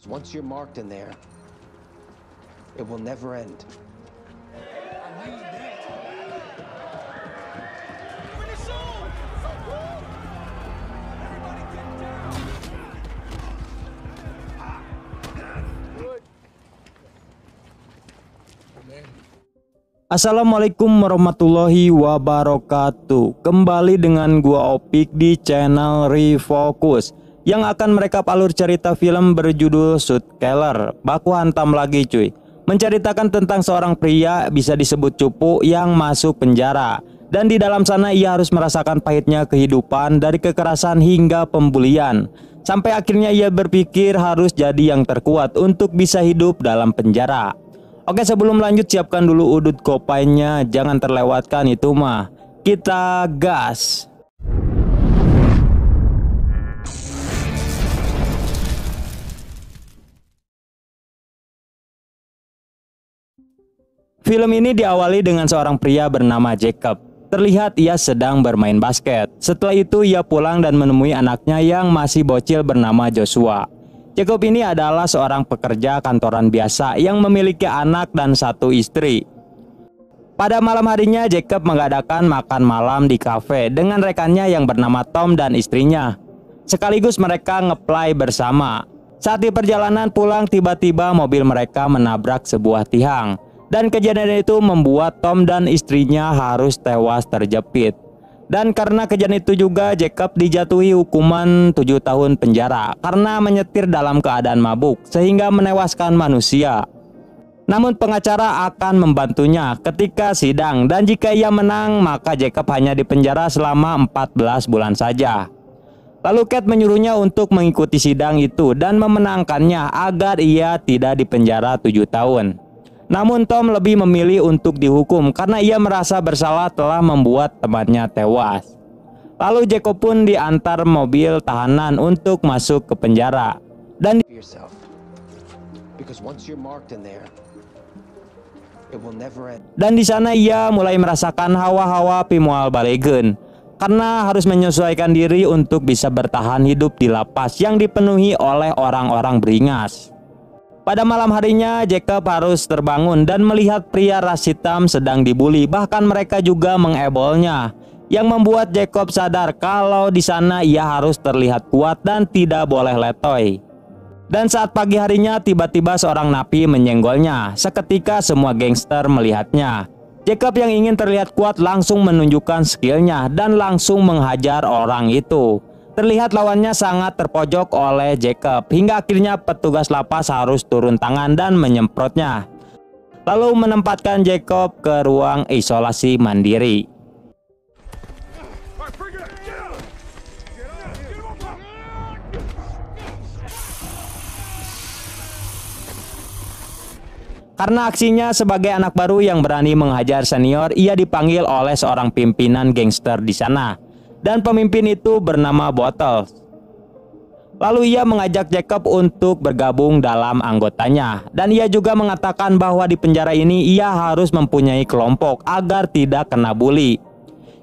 Once you're marked in there, it will never end. Assalamualaikum warahmatullahi wabarakatuh. Kembali dengan gua Opik di channel Refocus yang akan merekap alur cerita film berjudul Shootkeller. Baku hantam lagi cuy. Menceritakan tentang seorang pria bisa disebut cupu yang masuk penjara, dan di dalam sana ia harus merasakan pahitnya kehidupan dari kekerasan hingga pembulian. Sampai akhirnya ia berpikir harus jadi yang terkuat untuk bisa hidup dalam penjara. Oke, sebelum lanjut siapkan dulu udut kopainya, jangan terlewatkan itu mah. Kita gas. Film ini diawali dengan seorang pria bernama Jacob. Terlihat ia sedang bermain basket. Setelah itu ia pulang dan menemui anaknya yang masih bocil bernama Joshua. Jacob ini adalah seorang pekerja kantoran biasa yang memiliki anak dan satu istri. Pada malam harinya Jacob mengadakan makan malam di kafe dengan rekannya yang bernama Tom dan istrinya. Sekaligus mereka ngeplay bersama. Saat di perjalanan pulang tiba-tiba mobil mereka menabrak sebuah tiang. Dan kejadian itu membuat Tom dan istrinya harus tewas terjepit. Dan karena kejadian itu juga Jacob dijatuhi hukuman 7 tahun penjara karena menyetir dalam keadaan mabuk sehingga menewaskan manusia. Namun pengacara akan membantunya ketika sidang, dan jika ia menang maka Jacob hanya dipenjara selama 14 bulan saja. Lalu Kate menyuruhnya untuk mengikuti sidang itu dan memenangkannya agar ia tidak dipenjara 7 tahun. Namun Tom lebih memilih untuk dihukum karena ia merasa bersalah telah membuat temannya tewas. Lalu Jacob pun diantar mobil tahanan untuk masuk ke penjara. Dan di sana ia mulai merasakan hawa-hawa Pimual Balegen karena harus menyesuaikan diri untuk bisa bertahan hidup di lapas yang dipenuhi oleh orang-orang beringas. Pada malam harinya Jacob harus terbangun dan melihat pria ras hitam sedang dibuli, bahkan mereka juga mengebolnya, yang membuat Jacob sadar kalau di sana ia harus terlihat kuat dan tidak boleh letoy. Dan saat pagi harinya tiba-tiba seorang napi menyenggolnya. Seketika semua gangster melihatnya. Jacob yang ingin terlihat kuat langsung menunjukkan skillnya dan langsung menghajar orang itu. Terlihat lawannya sangat terpojok oleh Jacob hingga akhirnya petugas lapas harus turun tangan dan menyemprotnya. Lalu menempatkan Jacob ke ruang isolasi mandiri. Karena aksinya sebagai anak baru yang berani menghajar senior, ia dipanggil oleh seorang pimpinan gangster di sana. Dan pemimpin itu bernama Bottles. Lalu ia mengajak Jacob untuk bergabung dalam anggotanya. Dan ia juga mengatakan bahwa di penjara ini ia harus mempunyai kelompok agar tidak kena bully.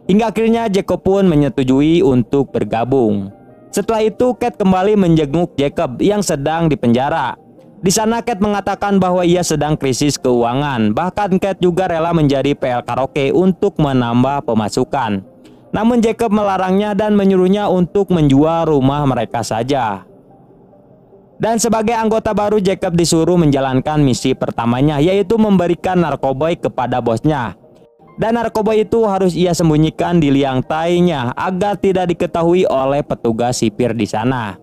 Hingga akhirnya Jacob pun menyetujui untuk bergabung. Setelah itu Kate kembali menjenguk Jacob yang sedang di penjara. Di sana Kate mengatakan bahwa ia sedang krisis keuangan. Bahkan Kate juga rela menjadi PL karaoke untuk menambah pemasukan. Namun Jacob melarangnya dan menyuruhnya untuk menjual rumah mereka saja. Dan sebagai anggota baru Jacob disuruh menjalankan misi pertamanya, yaitu memberikan narkoboy kepada bosnya. Dan narkoboy itu harus ia sembunyikan di liang tainya agar tidak diketahui oleh petugas sipir di sana.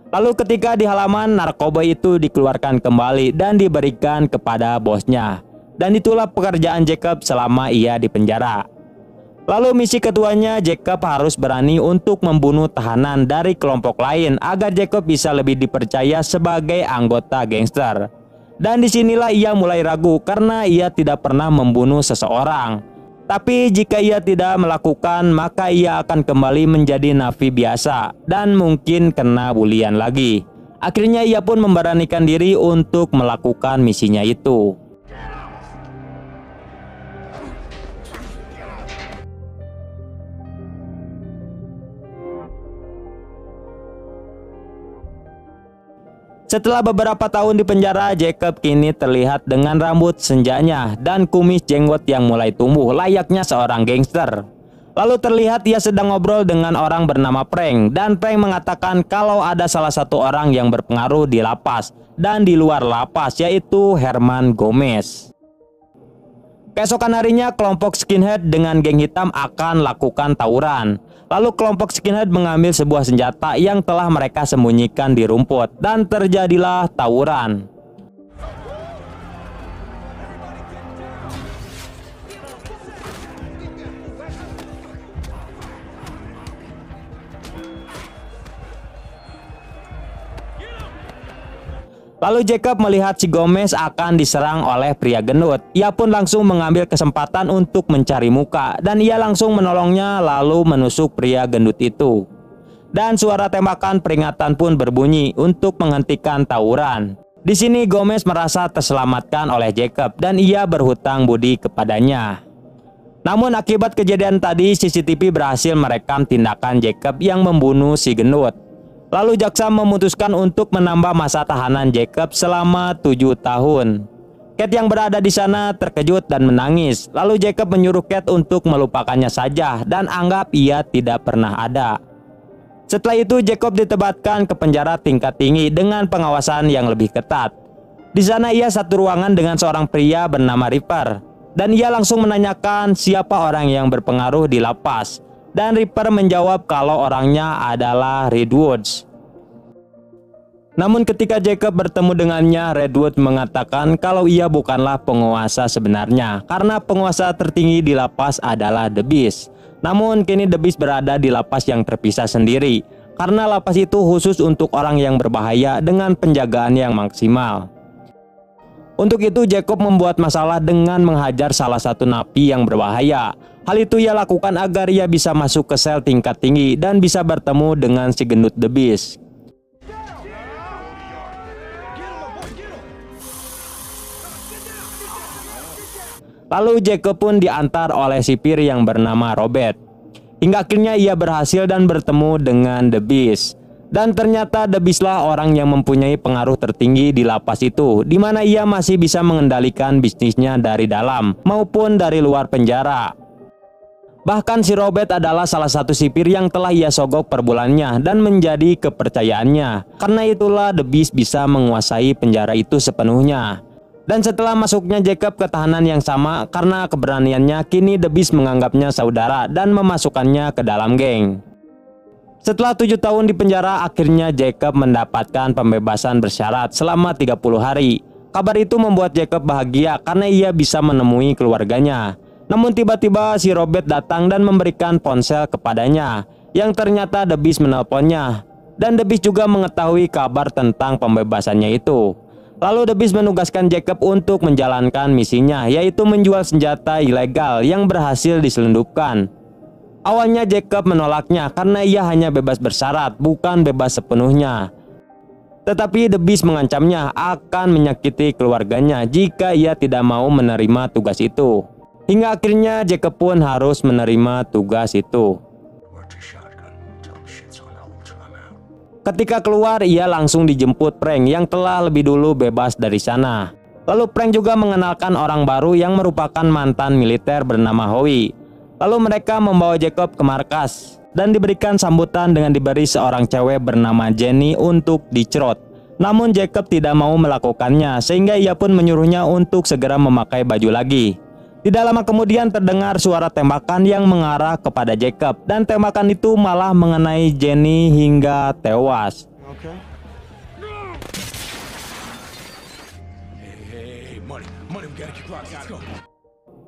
Lalu ketika di halaman, narkoboy itu dikeluarkan kembali dan diberikan kepada bosnya. Dan itulah pekerjaan Jacob selama ia di penjara. Lalu misi keduanya, Jacob harus berani untuk membunuh tahanan dari kelompok lain agar Jacob bisa lebih dipercaya sebagai anggota gangster. Dan disinilah ia mulai ragu karena ia tidak pernah membunuh seseorang. Tapi jika ia tidak melakukan, maka ia akan kembali menjadi napi biasa dan mungkin kena bulian lagi. Akhirnya ia pun memberanikan diri untuk melakukan misinya itu. Setelah beberapa tahun di penjara, Jacob kini terlihat dengan rambut senjanya dan kumis jenggot yang mulai tumbuh layaknya seorang gangster. Lalu terlihat ia sedang ngobrol dengan orang bernama Frank, dan Frank mengatakan kalau ada salah satu orang yang berpengaruh di lapas dan di luar lapas, yaitu Herman Gomez. Keesokan harinya, kelompok skinhead dengan geng hitam akan lakukan tawuran. Lalu kelompok skinhead mengambil sebuah senjata yang telah mereka sembunyikan di rumput, dan terjadilah tawuran. Lalu Jacob melihat si Gomez akan diserang oleh pria gendut. Ia pun langsung mengambil kesempatan untuk mencari muka, dan ia langsung menolongnya lalu menusuk pria gendut itu. Dan suara tembakan peringatan pun berbunyi untuk menghentikan tawuran. Di sini Gomez merasa terselamatkan oleh Jacob dan ia berhutang budi kepadanya. Namun akibat kejadian tadi, CCTV berhasil merekam tindakan Jacob yang membunuh si gendut. Lalu jaksa memutuskan untuk menambah masa tahanan Jacob selama 7 tahun. Kate yang berada di sana terkejut dan menangis. Lalu Jacob menyuruh Kate untuk melupakannya saja dan anggap ia tidak pernah ada. Setelah itu Jacob ditempatkan ke penjara tingkat tinggi dengan pengawasan yang lebih ketat. Di sana ia satu ruangan dengan seorang pria bernama Ripper, dan ia langsung menanyakan siapa orang yang berpengaruh di lapas. Dan Ripper menjawab kalau orangnya adalah Redwoods. Namun ketika Jacob bertemu dengannya, Redwood mengatakan kalau ia bukanlah penguasa sebenarnya, karena penguasa tertinggi di lapas adalah The Beast. Namun kini The Beast berada di lapas yang terpisah sendiri, karena lapas itu khusus untuk orang yang berbahaya dengan penjagaan yang maksimal. Untuk itu Jacob membuat masalah dengan menghajar salah satu napi yang berbahaya. Hal itu ia lakukan agar ia bisa masuk ke sel tingkat tinggi dan bisa bertemu dengan si gendut The Beast. Lalu Jacob pun diantar oleh sipir yang bernama Robert. Hingga akhirnya ia berhasil dan bertemu dengan The Beast. Dan ternyata The Beast lah orang yang mempunyai pengaruh tertinggi di lapas itu, di mana ia masih bisa mengendalikan bisnisnya dari dalam maupun dari luar penjara. Bahkan si Robert adalah salah satu sipir yang telah ia sogok per bulannya dan menjadi kepercayaannya. Karena itulah The Beast bisa menguasai penjara itu sepenuhnya. Dan setelah masuknya Jacob ke tahanan yang sama, karena keberaniannya, kini The Beast menganggapnya saudara dan memasukkannya ke dalam geng. Setelah 7 tahun di penjara, akhirnya Jacob mendapatkan pembebasan bersyarat selama 30 hari. Kabar itu membuat Jacob bahagia karena ia bisa menemui keluarganya. Namun tiba-tiba si Robert datang dan memberikan ponsel kepadanya, yang ternyata The Beast menelponnya. Dan The Beast juga mengetahui kabar tentang pembebasannya itu. Lalu The Beast menugaskan Jacob untuk menjalankan misinya, yaitu menjual senjata ilegal yang berhasil diselundupkan. Awalnya Jacob menolaknya karena ia hanya bebas bersyarat, bukan bebas sepenuhnya. Tetapi The Beast mengancamnya akan menyakiti keluarganya jika ia tidak mau menerima tugas itu. Hingga akhirnya Jacob pun harus menerima tugas itu. Ketika keluar, ia langsung dijemput Frank yang telah lebih dulu bebas dari sana. Lalu Frank juga mengenalkan orang baru yang merupakan mantan militer bernama Howie. Lalu mereka membawa Jacob ke markas dan diberikan sambutan dengan diberi seorang cewek bernama Jenny untuk dicerot. Namun Jacob tidak mau melakukannya, sehingga ia pun menyuruhnya untuk segera memakai baju lagi. Tidak lama kemudian terdengar suara tembakan yang mengarah kepada Jacob, dan tembakan itu malah mengenai Jenny hingga tewas.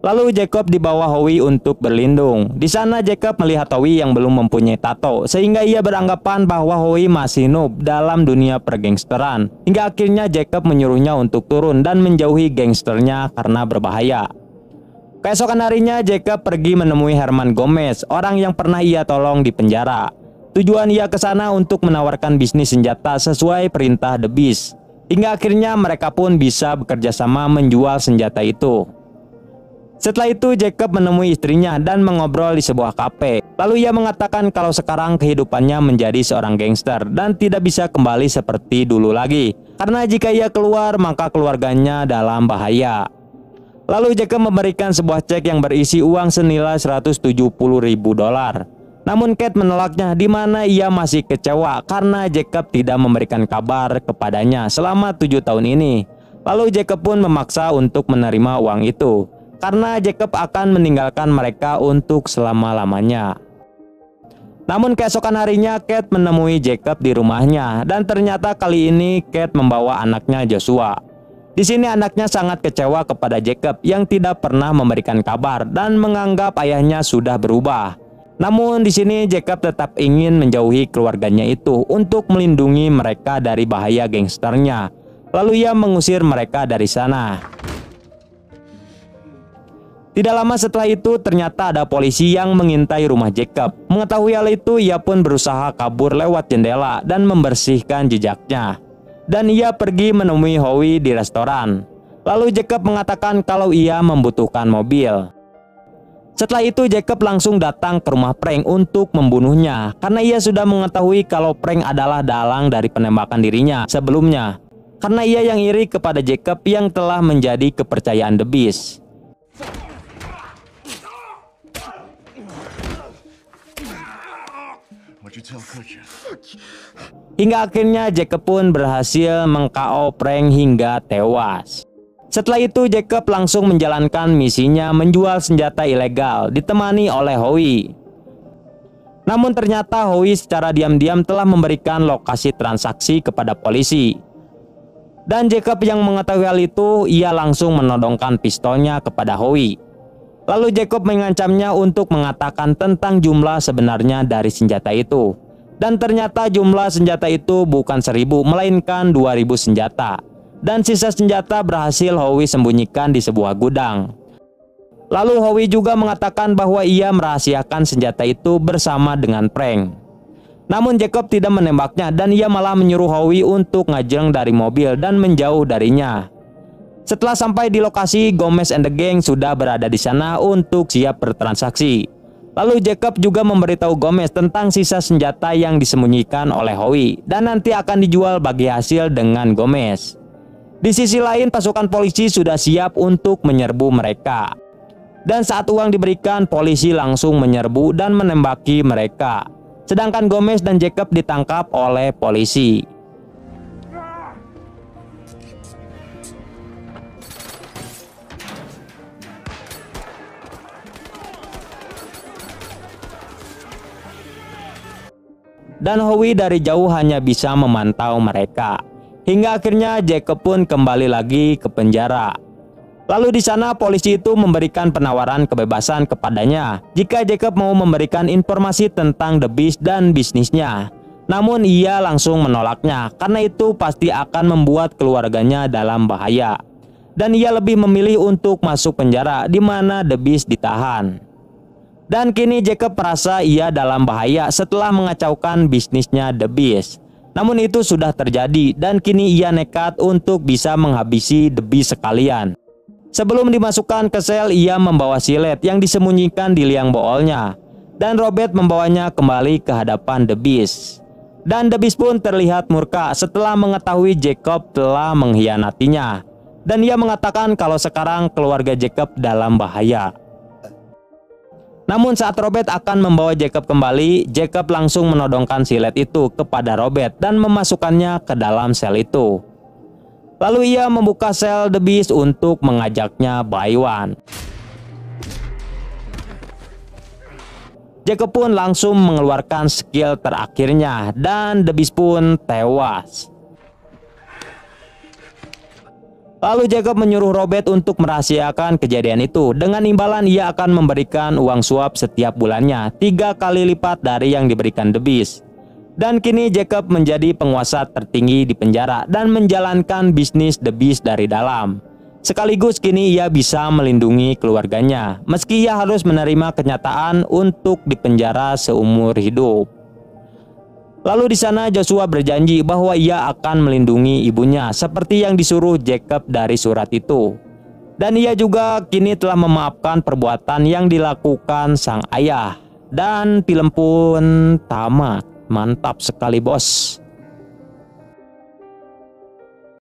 Lalu Jacob dibawa Howie untuk berlindung. Di sana Jacob melihat Howie yang belum mempunyai tato, sehingga ia beranggapan bahwa Howie masih noob dalam dunia pergangsteran. Hingga akhirnya Jacob menyuruhnya untuk turun dan menjauhi gangsternya karena berbahaya. Keesokan harinya Jacob pergi menemui Herman Gomez, orang yang pernah ia tolong di penjara. Tujuan ia ke sana untuk menawarkan bisnis senjata sesuai perintah The Beast. Hingga akhirnya mereka pun bisa bekerja sama menjual senjata itu. Setelah itu Jacob menemui istrinya dan mengobrol di sebuah kafe. Lalu ia mengatakan kalau sekarang kehidupannya menjadi seorang gangster dan tidak bisa kembali seperti dulu lagi, karena jika ia keluar maka keluarganya dalam bahaya. Lalu Jacob memberikan sebuah cek yang berisi uang senilai 170.000 dolar. Namun Kate menolaknya, di mana ia masih kecewa karena Jacob tidak memberikan kabar kepadanya selama 7 tahun ini. Lalu Jacob pun memaksa untuk menerima uang itu, karena Jacob akan meninggalkan mereka untuk selama-lamanya. Namun keesokan harinya Kate menemui Jacob di rumahnya, dan ternyata kali ini Kate membawa anaknya Joshua. Di sini anaknya sangat kecewa kepada Jacob yang tidak pernah memberikan kabar dan menganggap ayahnya sudah berubah. Namun di sini Jacob tetap ingin menjauhi keluarganya itu untuk melindungi mereka dari bahaya gangsternya. Lalu ia mengusir mereka dari sana. Tidak lama setelah itu ternyata ada polisi yang mengintai rumah Jacob. Mengetahui hal itu, ia pun berusaha kabur lewat jendela dan membersihkan jejaknya. Dan ia pergi menemui Howie di restoran. Lalu Jacob mengatakan kalau ia membutuhkan mobil. Setelah itu Jacob langsung datang ke rumah Frank untuk membunuhnya, karena ia sudah mengetahui kalau Frank adalah dalang dari penembakan dirinya sebelumnya. Karena ia yang iri kepada Jacob yang telah menjadi kepercayaan The Beast. Hingga akhirnya Jacob pun berhasil meng-KO Frank hingga tewas. Setelah itu Jacob langsung menjalankan misinya menjual senjata ilegal ditemani oleh Howie. Namun ternyata Howie secara diam-diam telah memberikan lokasi transaksi kepada polisi. Dan Jacob yang mengetahui hal itu, ia langsung menodongkan pistolnya kepada Howie. Lalu Jacob mengancamnya untuk mengatakan tentang jumlah sebenarnya dari senjata itu. Dan ternyata jumlah senjata itu bukan 1.000 melainkan 2.000 senjata. Dan sisa senjata berhasil Howie sembunyikan di sebuah gudang. Lalu Howie juga mengatakan bahwa ia merahasiakan senjata itu bersama dengan Frank. Namun Jacob tidak menembaknya dan ia malah menyuruh Howie untuk ngajeng dari mobil dan menjauh darinya. Setelah sampai di lokasi, Gomez and the Gang sudah berada di sana untuk siap bertransaksi. Lalu Jacob juga memberitahu Gomez tentang sisa senjata yang disembunyikan oleh Howie dan nanti akan dijual bagi hasil dengan Gomez. Di sisi lain, pasukan polisi sudah siap untuk menyerbu mereka. Dan saat uang diberikan, polisi langsung menyerbu dan menembaki mereka. Sedangkan Gomez dan Jacob ditangkap oleh polisi. Dan Howie dari jauh hanya bisa memantau mereka. Hingga akhirnya Jacob pun kembali lagi ke penjara. Lalu di sana polisi itu memberikan penawaran kebebasan kepadanya jika Jacob mau memberikan informasi tentang The Beast dan bisnisnya. Namun ia langsung menolaknya karena itu pasti akan membuat keluarganya dalam bahaya. Dan ia lebih memilih untuk masuk penjara di mana The Beast ditahan. Dan kini Jacob merasa ia dalam bahaya setelah mengacaukan bisnisnya The Beast. Namun itu sudah terjadi dan kini ia nekat untuk bisa menghabisi The Beast sekalian. Sebelum dimasukkan ke sel, ia membawa silet yang disembunyikan di liang boolnya. Dan Robert membawanya kembali ke hadapan The Beast. Dan The Beast pun terlihat murka setelah mengetahui Jacob telah mengkhianatinya. Dan ia mengatakan kalau sekarang keluarga Jacob dalam bahaya. Namun saat Robert akan membawa Jacob kembali, Jacob langsung menodongkan silet itu kepada Robert dan memasukkannya ke dalam sel itu. Lalu ia membuka sel The Beast untuk mengajaknya buy one. Jacob pun langsung mengeluarkan skill terakhirnya dan The Beast pun tewas. Lalu Jacob menyuruh Robert untuk merahasiakan kejadian itu. Dengan imbalan ia akan memberikan uang suap setiap bulannya 3 kali lipat dari yang diberikan The Beast. Dan kini Jacob menjadi penguasa tertinggi di penjara dan menjalankan bisnis The Beast dari dalam. Sekaligus kini ia bisa melindungi keluarganya meski ia harus menerima kenyataan untuk dipenjara seumur hidup. Lalu di sana Joshua berjanji bahwa ia akan melindungi ibunya seperti yang disuruh Jacob dari surat itu. Dan ia juga kini telah memaafkan perbuatan yang dilakukan sang ayah. Dan film pun tamat. Mantap sekali bos.